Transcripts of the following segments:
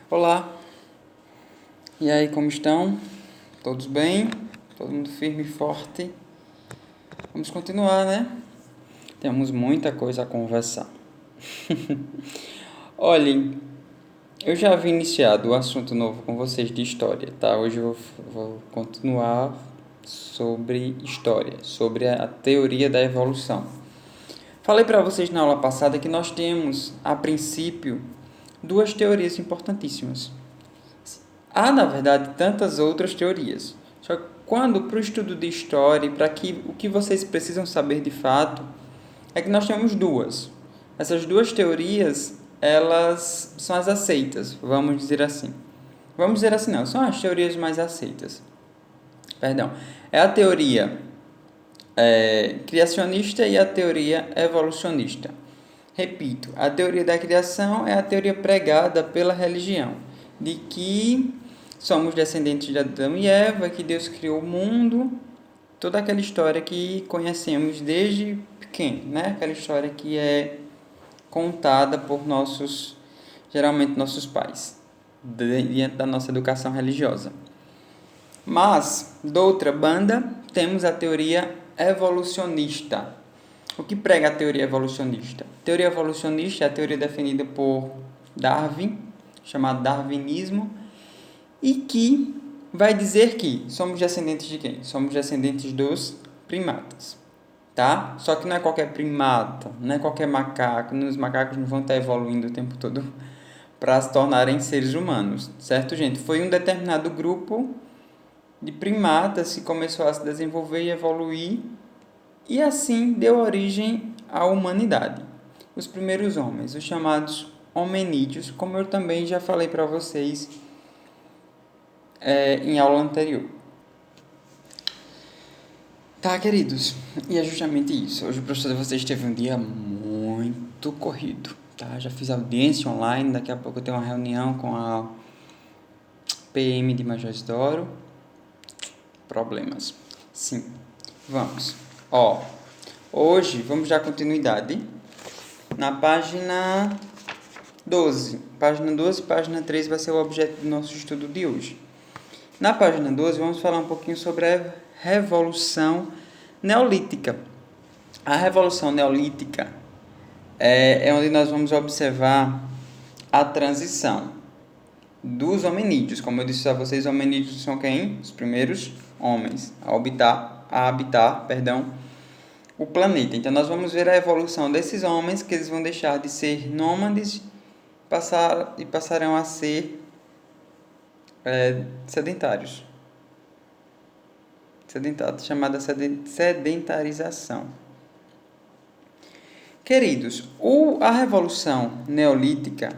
Olá, e aí, como estão? Todos bem? Todo mundo firme e forte? Vamos continuar, né? Temos muita coisa a conversar. Olhem, eu já havia iniciado o assunto novo com vocês de história, tá? Hoje eu vou continuar sobre história, sobre a teoria da evolução. Falei para vocês na aula passada que nós temos, a princípio, duas teorias importantíssimas. Há, na verdade, tantas outras teorias. Só que quando, para o estudo de história, para que o que vocês precisam saber de fato, é que nós temos duas. Essas duas teorias, elas são as aceitas, vamos dizer assim. Vamos dizer assim, não, são as teorias mais aceitas. Perdão. É a teoria criacionista e a teoria evolucionista. Repito, a teoria da criação é a teoria pregada pela religião, de que somos descendentes de Adão e Eva, que Deus criou o mundo, toda aquela história que conhecemos desde pequeno, né? Aquela história que é contada por geralmente nossos pais, diante da nossa educação religiosa. Mas, de outra banda, temos a teoria evolucionista. O que prega a teoria evolucionista? A teoria evolucionista é a teoria definida por Darwin, chamada darwinismo, e que vai dizer que somos descendentes de quem? Somos descendentes dos primatas, tá? Só que não é qualquer primata, não é qualquer macaco, os macacos não vão estar evoluindo o tempo todo para se tornarem seres humanos, certo, gente? Foi um determinado grupo de primatas que começou a se desenvolver e evoluir e assim deu origem à humanidade. Os primeiros homens, os chamados hominídeos, como eu também já falei para vocês em aula anterior. Tá, queridos, e é justamente isso. Hoje o professor de vocês teve um dia muito corrido, tá? Já fiz audiência online, daqui a pouco eu tenho uma reunião com a PM de Major Isidoro. Problemas. Sim, vamos. Hoje vamos dar continuidade na página 12. Página 12 e página 13 vai ser o objeto do nosso estudo de hoje. Na página 12 vamos falar um pouquinho sobre a Revolução Neolítica. A Revolução Neolítica é onde nós vamos observar a transição dos hominídeos. Como eu disse a vocês, hominídeos são quem? Os primeiros homens a habitar o planeta. Então, nós vamos ver a evolução desses homens, que eles vão deixar de ser nômades e passarão a ser sedentários. Chamada sedentarização. Queridos, a Revolução Neolítica,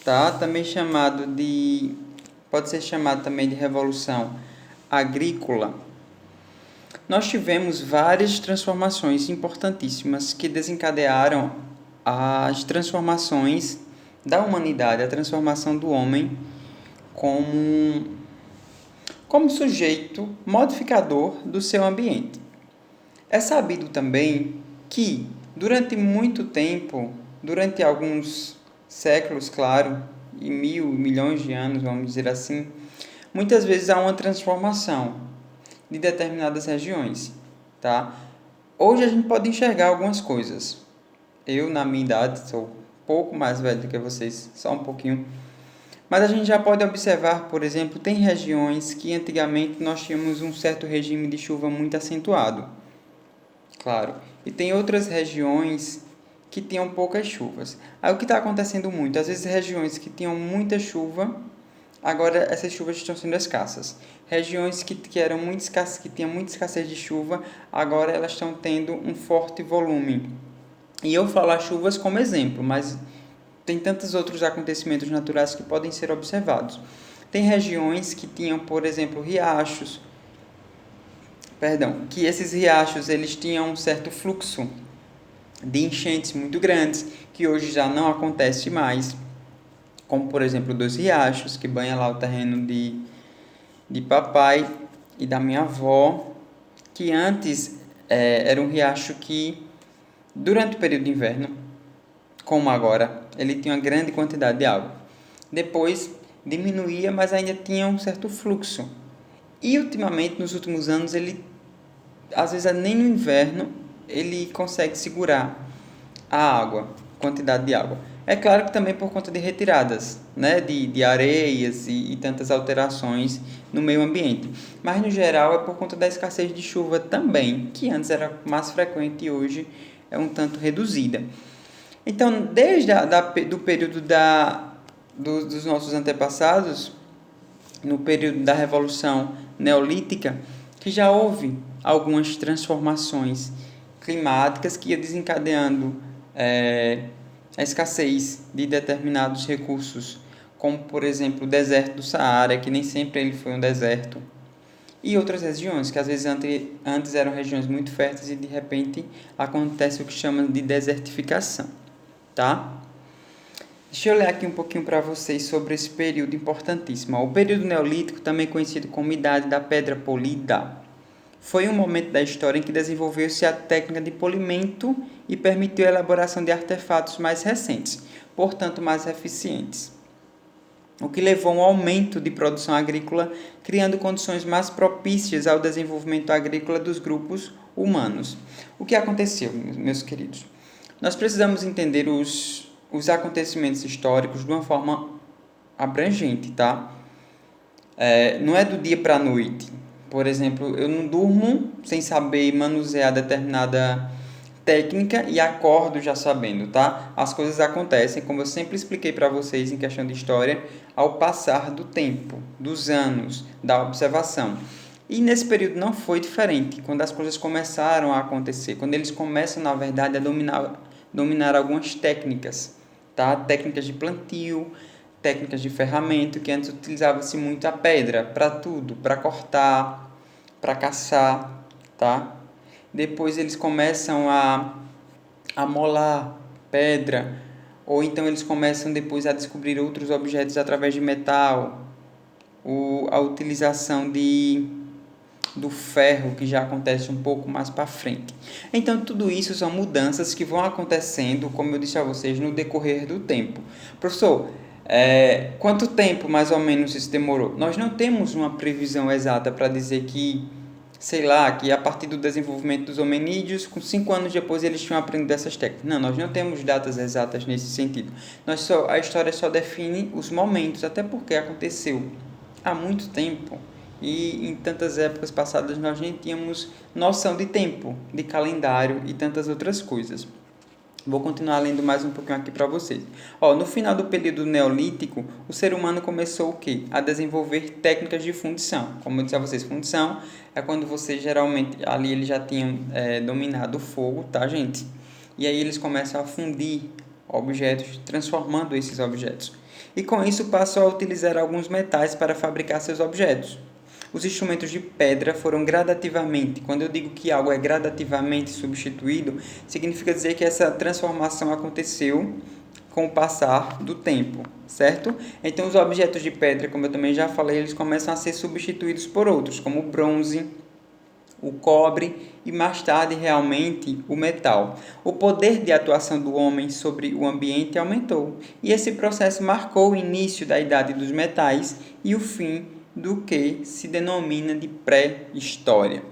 tá? Pode ser chamado também de Revolução Agrícola. Nós tivemos várias transformações importantíssimas que desencadearam as transformações da humanidade, a transformação do homem como sujeito modificador do seu ambiente. É sabido também que, durante muito tempo, durante alguns séculos, claro, e milhões de anos, vamos dizer assim, muitas vezes há uma transformação de determinadas regiões, tá? Hoje a gente pode enxergar algumas coisas. Eu, na minha idade, sou um pouco mais velho do que vocês, só um pouquinho. Mas a gente já pode observar, por exemplo, tem regiões que antigamente nós tínhamos um certo regime de chuva muito acentuado, claro. E tem outras regiões que tinham poucas chuvas. Aí o que está acontecendo muito? Às vezes regiões que tinham muita chuva, agora essas chuvas estão sendo escassas. Regiões que eram muito escassas, que tinham muita escassez de chuva, agora elas estão tendo um forte volume. E eu falo as chuvas como exemplo, mas tem tantos outros acontecimentos naturais que podem ser observados. Tem regiões que tinham, por exemplo, que esses riachos eles tinham um certo fluxo de enchentes muito grandes, que hoje já não acontece mais, como por exemplo dos riachos, que banham lá o terreno de papai e da minha avó, que antes era um riacho que, durante o período de inverno, como agora, ele tinha uma grande quantidade de água. Depois diminuía, mas ainda tinha um certo fluxo. E ultimamente, nos últimos anos, ele, às vezes nem no inverno, ele consegue segurar a água, quantidade de água. É claro que também por conta de retiradas, né, de areias e tantas alterações no meio ambiente. Mas no geral é por conta da escassez de chuva também, que antes era mais frequente e hoje é um tanto reduzida. Então, desde do período dos nossos antepassados, no período da Revolução Neolítica, que já houve algumas transformações climáticas que ia desencadeando a escassez de determinados recursos, como, por exemplo, o deserto do Saara, que nem sempre ele foi um deserto, e outras regiões, que às vezes antes eram regiões muito férteis e de repente acontece o que chama de desertificação, tá? Deixa eu ler aqui um pouquinho para vocês sobre esse período importantíssimo. O período neolítico, também conhecido como Idade da Pedra Polida, foi um momento da história em que desenvolveu-se a técnica de polimento e permitiu a elaboração de artefatos mais recentes, portanto mais eficientes, o que levou a um aumento de produção agrícola, criando condições mais propícias ao desenvolvimento agrícola dos grupos humanos. O que aconteceu, meus queridos? Nós precisamos entender os acontecimentos históricos de uma forma abrangente, tá? Não é do dia para a noite. Por exemplo, eu não durmo sem saber manusear determinada técnica e acordo já sabendo, tá? As coisas acontecem, como eu sempre expliquei para vocês em questão de história, ao passar do tempo, dos anos, da observação. E nesse período não foi diferente, quando as coisas começaram a acontecer, quando eles começam, na verdade, a dominar algumas técnicas, tá? Técnicas de plantio, técnicas de ferramenta, que antes utilizava-se muito a pedra para tudo, para cortar, para caçar, tá? Depois eles começam a molar pedra, ou então eles começam depois a descobrir outros objetos através de metal, a utilização do ferro, que já acontece um pouco mais para frente. Então, tudo isso são mudanças que vão acontecendo, como eu disse a vocês, no decorrer do tempo. Professor, quanto tempo mais ou menos isso demorou? Nós não temos uma previsão exata para dizer que, sei lá, que a partir do desenvolvimento dos hominídeos, com 5 anos depois eles tinham aprendido essas técnicas. Não, nós não temos datas exatas nesse sentido. A história só define os momentos, até porque aconteceu há muito tempo. E em tantas épocas passadas nós nem tínhamos noção de tempo, de calendário e tantas outras coisas. Vou continuar lendo mais um pouquinho aqui para vocês. No final do período neolítico, o ser humano começou o quê? A desenvolver técnicas de fundição. Como eu disse a vocês, fundição é quando você geralmente, ali eles já tinham dominado o fogo, tá, gente? E aí eles começam a fundir objetos, transformando esses objetos. E com isso passam a utilizar alguns metais para fabricar seus objetos. Os instrumentos de pedra foram gradativamente. Quando eu digo que algo é gradativamente substituído, significa dizer que essa transformação aconteceu com o passar do tempo, certo? Então, os objetos de pedra, como eu também já falei, eles começam a ser substituídos por outros, como o bronze, o cobre e mais tarde realmente o metal. O poder de atuação do homem sobre o ambiente aumentou, e esse processo marcou o início da Idade dos Metais e o fim do que se denomina de pré-história.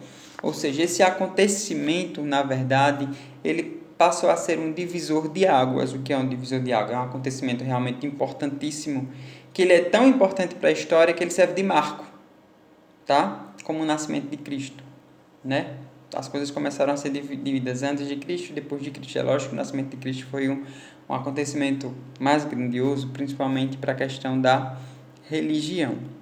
Ou seja, esse acontecimento, na verdade, ele passou a ser um divisor de águas. O que é um divisor de águas? É um acontecimento realmente importantíssimo, que ele é tão importante para a história que ele serve de marco, tá? Como o nascimento de Cristo, né? As coisas começaram a ser divididas antes de Cristo e depois de Cristo. É lógico que o nascimento de Cristo foi um acontecimento mais grandioso, principalmente para a questão da religião.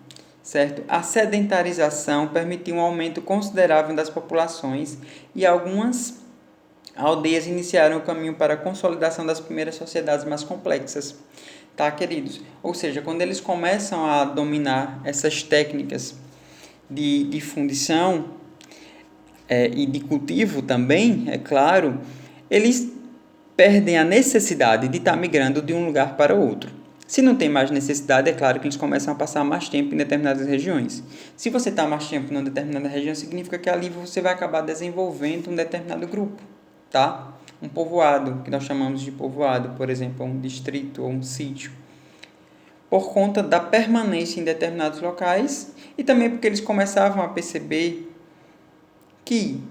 Certo? A sedentarização permitiu um aumento considerável das populações e algumas aldeias iniciaram o caminho para a consolidação das primeiras sociedades mais complexas. Tá, queridos? Ou seja, quando eles começam a dominar essas técnicas de fundição e de cultivo também, é claro, eles perdem a necessidade de estar migrando de um lugar para outro. Se não tem mais necessidade, é claro que eles começam a passar mais tempo em determinadas regiões. Se você está mais tempo em uma determinada região, significa que ali você vai acabar desenvolvendo um determinado grupo, tá? Um povoado, que nós chamamos de povoado, por exemplo, um distrito ou um sítio. por conta da permanência em determinados locais e também porque eles começavam a perceber que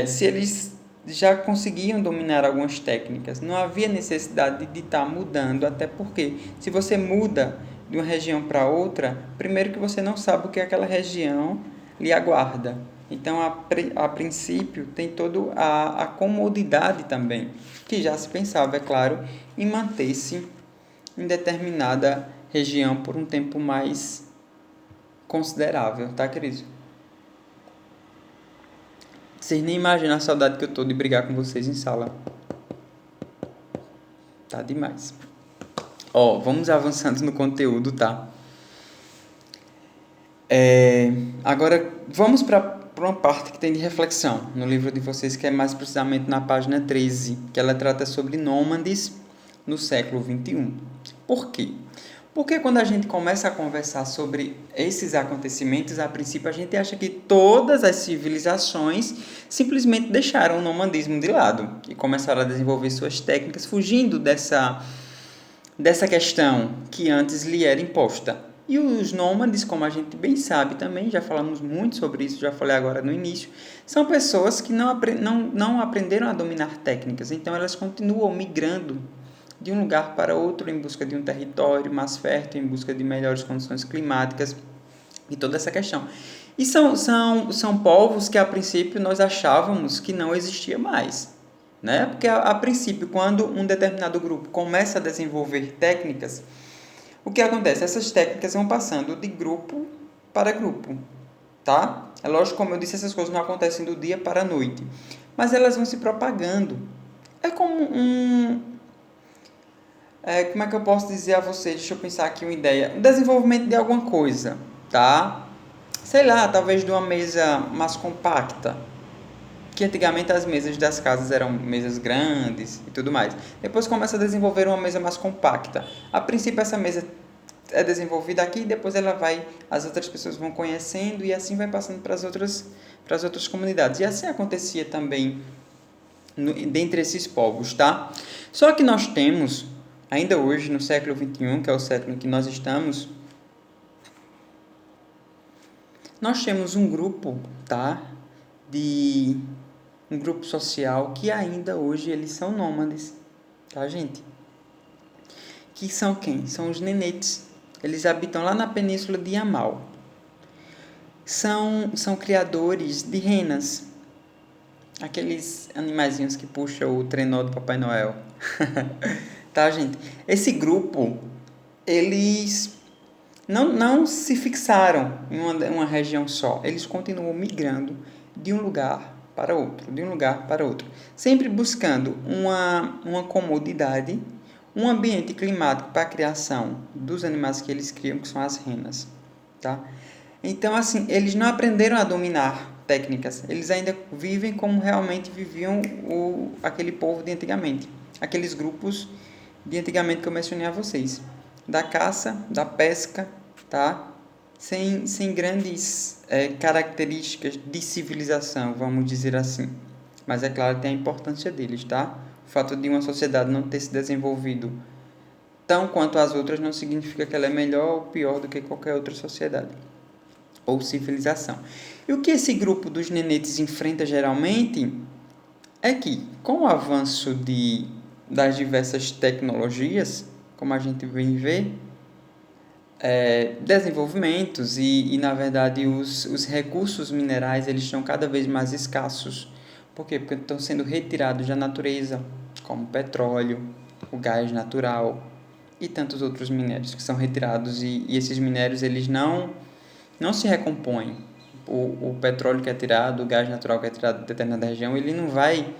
se eles já conseguiam dominar algumas técnicas, não havia necessidade de estar mudando, até porque se você muda de uma região para outra, primeiro que você não sabe o que aquela região lhe aguarda. Então, a princípio, tem toda a comodidade também, que já se pensava, é claro, em manter-se em determinada região por um tempo mais considerável, tá, querido? Vocês nem imaginam a saudade que eu tô de brigar com vocês em sala. Tá demais. Ó, vamos avançando no conteúdo, tá? Agora, vamos para uma parte que tem de reflexão no livro de vocês, que é mais precisamente na página 13, que ela trata sobre nômades no século XXI. Por quê? Porque quando a gente começa a conversar sobre esses acontecimentos, a princípio a gente acha que todas as civilizações simplesmente deixaram o nomadismo de lado e começaram a desenvolver suas técnicas fugindo dessa questão que antes lhe era imposta. E os nômades, como a gente bem sabe também, já falamos muito sobre isso, já falei agora no início, são pessoas que não aprenderam a dominar técnicas, então elas continuam migrando de um lugar para outro em busca de um território mais fértil, em busca de melhores condições climáticas e toda essa questão. E são povos que a princípio nós achávamos que não existia mais. Né? Porque a princípio, quando um determinado grupo começa a desenvolver técnicas, o que acontece? Essas técnicas vão passando de grupo para grupo, tá? É lógico, como eu disse, essas coisas não acontecem do dia para a noite, mas elas vão se propagando. É como como é que eu posso dizer a vocês? Deixa eu pensar aqui uma ideia. O desenvolvimento de alguma coisa, tá? Sei lá, talvez de uma mesa mais compacta, que antigamente as mesas das casas eram mesas grandes e tudo mais. Depois começa a desenvolver uma mesa mais compacta. A princípio essa mesa é desenvolvida aqui, depois as outras pessoas vão conhecendo e assim vai passando para as outras comunidades. E assim acontecia também dentre esses povos, tá? Só que nós temos, ainda hoje, no século XXI, que é o século em que nós estamos, nós temos um grupo, tá? Um grupo social que ainda hoje eles são nômades, tá, gente? Que são quem? São os nenetes. Eles habitam lá na península de Yamal. São criadores de renas. Aqueles animaizinhos que puxam o trenó do Papai Noel. Tá, gente? Esse grupo, eles não se fixaram em uma região só. Eles continuam migrando de um lugar para outro, de um lugar para outro. Sempre buscando uma comodidade, um ambiente climático para a criação dos animais que eles criam, que são as renas, tá? Então, assim, eles não aprenderam a dominar técnicas. Eles ainda vivem como realmente viviam aquele povo de antigamente. Aqueles grupos de antigamente que eu mencionei a vocês. Da caça, da pesca, tá? Sem grandes características de civilização, vamos dizer assim. Mas é claro que tem a importância deles, tá? O fato de uma sociedade não ter se desenvolvido tão quanto as outras não significa que ela é melhor ou pior do que qualquer outra sociedade ou civilização. E o que esse grupo dos nenetes enfrenta geralmente é que, com o avanço das diversas tecnologias, como a gente vem ver, desenvolvimentos e na verdade os recursos minerais eles estão cada vez mais escassos. Por quê? Porque estão sendo retirados da natureza, como o petróleo, o gás natural e tantos outros minérios que são retirados e esses minérios eles não se recompõem. O petróleo que é tirado, o gás natural que é tirado de determinada região, ele não vai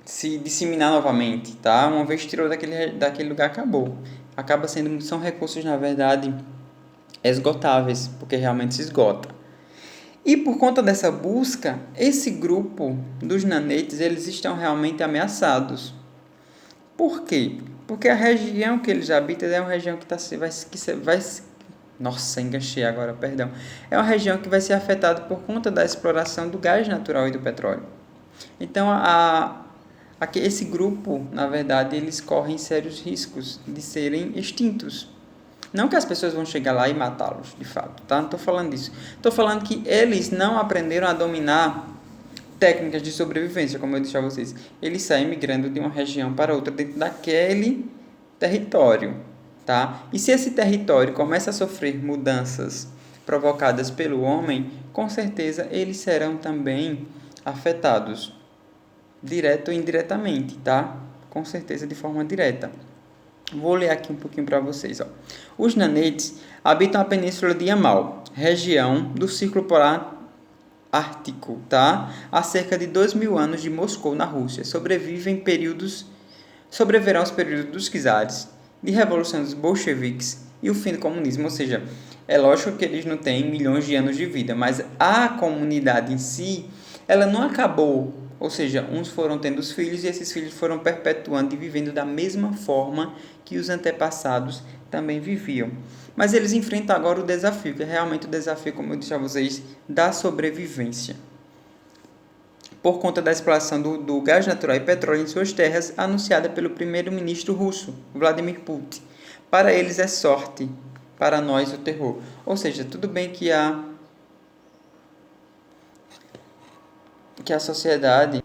se disseminar novamente, tá? Uma vez tirou daquele lugar, acabou. São recursos, na verdade, esgotáveis, porque realmente se esgota. E por conta dessa busca, esse grupo dos nanetes, eles estão realmente ameaçados. Por quê? Porque a região que eles habitam é uma região nossa, enganchei agora, perdão. É uma região que vai ser afetada por conta da exploração do gás natural e do petróleo. Então, a esse grupo, na verdade, eles correm sérios riscos de serem extintos. Não que as pessoas vão chegar lá e matá-los, de fato, tá? Não estou falando disso. Estou falando que eles não aprenderam a dominar técnicas de sobrevivência, como eu disse a vocês. Eles saem migrando de uma região para outra dentro daquele território, tá? E se esse território começa a sofrer mudanças provocadas pelo homem, com certeza eles serão também afetados, direto ou indiretamente, tá? Com certeza de forma direta. Vou ler aqui um pouquinho para vocês. Ó. Os nanetes habitam a península de Yamal, região do Círculo Polar Ártico, tá? Há cerca de 2.000 anos de Moscou, na Rússia. Sobreviverão os períodos dos czares, de revolução dos bolcheviques e o fim do comunismo. Ou seja, é lógico que eles não têm milhões de anos de vida, mas a comunidade em si, ela não acabou. Ou seja, uns foram tendo os filhos e esses filhos foram perpetuando e vivendo da mesma forma que os antepassados também viviam. Mas eles enfrentam agora o desafio, que é realmente o desafio, como eu disse a vocês, da sobrevivência. Por conta da exploração do gás natural e petróleo em suas terras, anunciada pelo primeiro-ministro russo, Vladimir Putin. Para eles é sorte, para nós o terror. Ou seja, tudo bem que a sociedade